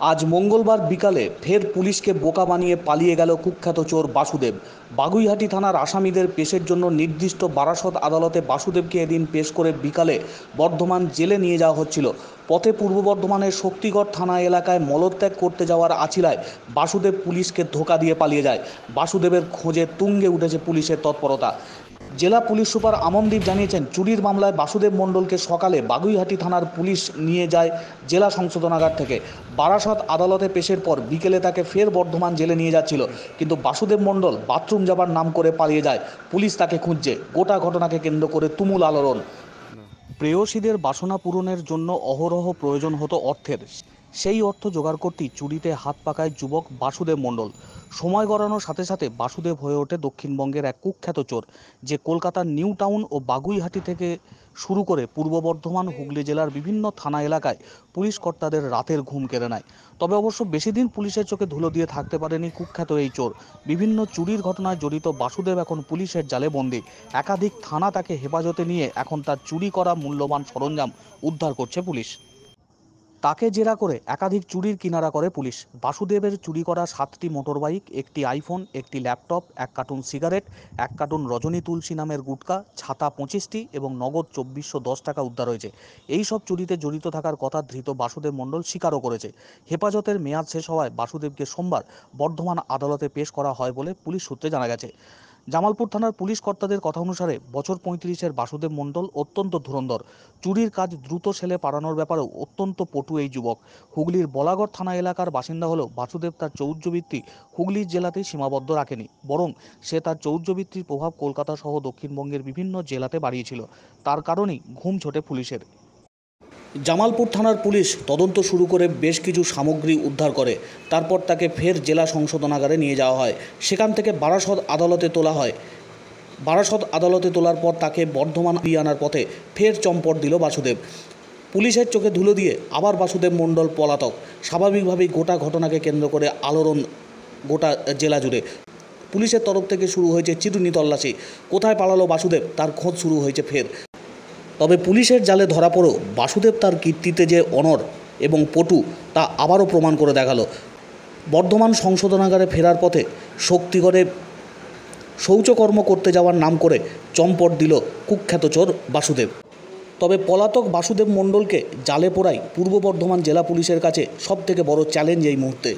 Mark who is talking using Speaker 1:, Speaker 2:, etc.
Speaker 1: আজ মঙ্গলবার বিকালে ফের পুলিশকে বোকা বানিয়ে পালিয়ে গেল কুখ্যাত চোর বাসুদেব। বাগুইহাটি থানার আসামিদের পেশের জন্য নির্দিষ্ট বারাসত আদালতে বাসুদেবকে এদিন পেশ করে বিকালে বর্ধমান জেলে নিয়ে যাওয়া হচ্ছিল। পথে পূর্ব বর্ধমানের শক্তিগড় থানা এলাকায় মলত্যাগ করতে যাওয়ার আছিলায় বাসুদেব পুলিশকে ধোঁকা দিয়ে পালিয়ে যায়। বাসুদেবের খোঁজে তুঙ্গে উঠেছে পুলিশের তৎপরতা। জেলা পুলিশ সুপার আমনদীপ জানিয়েছেন, চুরির মামলায় বাসুদেব মণ্ডলকে সকালে বাগুইহাটি থানার পুলিশ নিয়ে যায় জেলা সংশোধনাগার থেকে। বারাসত আদালতে পেশের পর বিকেলে তাকে ফের বর্ধমান জেলে নিয়ে যাচ্ছিল, কিন্তু বাসুদেব মণ্ডল বাথরুম যাবার নাম করে পালিয়ে যায়। পুলিশ তাকে খুঁজছে। গোটা ঘটনাকে কেন্দ্র করে তুমুল আলোড়ন। প্রেয়সীদের বাসনা পূরণের জন্য অহরহ প্রয়োজন হতো অর্থের। সেই অর্থ জোগাড় করতেই চুরিতে হাত পাকায় যুবক বাসুদেব মণ্ডল। সময় গড়ানোর সাথে সাথে বাসুদেব হয়ে ওঠে দক্ষিণবঙ্গের এক কুখ্যাত চোর, যে কলকাতার নিউ টাউন ও বাগুইহাটি থেকে শুরু করে পূর্ব বর্ধমান, হুগলি জেলার বিভিন্ন থানা এলাকায় পুলিশ কর্তাদের রাতের ঘুম কেড়ে নেয়। তবে অবশ্য বেশি দিন পুলিশের চোখে ধুলো দিয়ে থাকতে পারেনি কুখ্যাত এই চোর। বিভিন্ন চুরির ঘটনায় জড়িত বাসুদেব এখন পুলিশের জালে বন্দী। একাধিক থানা তাকে হেফাজতে নিয়ে এখন তার চুরি করা মূল্যবান সরঞ্জাম উদ্ধার করছে পুলিশ। তাকে জেরা করে একাধিক চুরির কিনারা করে পুলিশ। বাসুদেবের চুরি করা 7টি মোটরবাইক, একটি আইফোন, একটি ল্যাপটপ, 1 কার্টুন সিগারেট, 1 কার্টুন রজনী তুলসী নামের গুটকা, ছাতা 25টি এবং নগদ 2410 টাকা উদ্ধার হয়েছে। এই সব চুরিতে জড়িত থাকার কথা ধৃত বাসুদেব মণ্ডল স্বীকারও করেছে। হেফাজতের মেয়াদ শেষ হওয়ায় বাসুদেবকে সোমবার বর্ধমান আদালতে পেশ করা হয় বলে পুলিশ সূত্রে জানা গেছে। জামালপুর থানার পুলিশ কর্তাদের কথা অনুসারে বছর 35-এর বাসুদেব মণ্ডল অত্যন্ত ধুরন্ধর। চুরির কাজ দ্রুত সেলে পারানোর ব্যাপারেও অত্যন্ত পটু এই যুবক। হুগলির বলাগড় থানা এলাকার বাসিন্দা হলেও বাসুদেব তার চৌর্যবৃত্তি হুগলির জেলাতেই সীমাবদ্ধ রাখেনি, বরং সে তার চৌর্যবৃত্তির প্রভাব কলকাতা সহ দক্ষিণবঙ্গের বিভিন্ন জেলাতে বাড়িয়েছিল। তার কারণেই ঘুম ছোটে পুলিশের। জামালপুর থানার পুলিশ তদন্ত শুরু করে বেশ কিছু সামগ্রী উদ্ধার করে। তারপর তাকে ফের জেলা সংশোধনাগারে নিয়ে যাওয়া হয়। সেখান থেকে বারাসত আদালতে তোলা হয়। বারাসত আদালতে তোলার পর তাকে বর্ধমান দিয়ে আনার পথে ফের চম্পট দিল বাসুদেব। পুলিশের চোখে ধুলো দিয়ে আবার বাসুদেব মণ্ডল পলাতক। স্বাভাবিকভাবেই গোটা ঘটনাকে কেন্দ্র করে আলোড়ন গোটা জেলা জুড়ে। পুলিশের তরফ থেকে শুরু হয়েছে চিরুনি তল্লাশি। কোথায় পালালো বাসুদেব, তার খোঁজ শুরু হয়েছে ফের। তবে পুলিশের জালে ধরা পড়েও বাসুদেব তার কীর্তিতে যে অনড় এবং পটু, তা আবারও প্রমাণ করে দেখালো। বর্ধমান সংশোধনাগারে ফেরার পথে শক্তিগড়ে শৌচকর্ম করতে যাওয়ার নাম করে চম্পট দিল কুখ্যাত চোর বাসুদেব। তবে পলাতক বাসুদেব মণ্ডলকে জালে পোড়াই পূর্ব বর্ধমান জেলা পুলিশের কাছে সবথেকে বড় চ্যালেঞ্জ এই মুহূর্তে।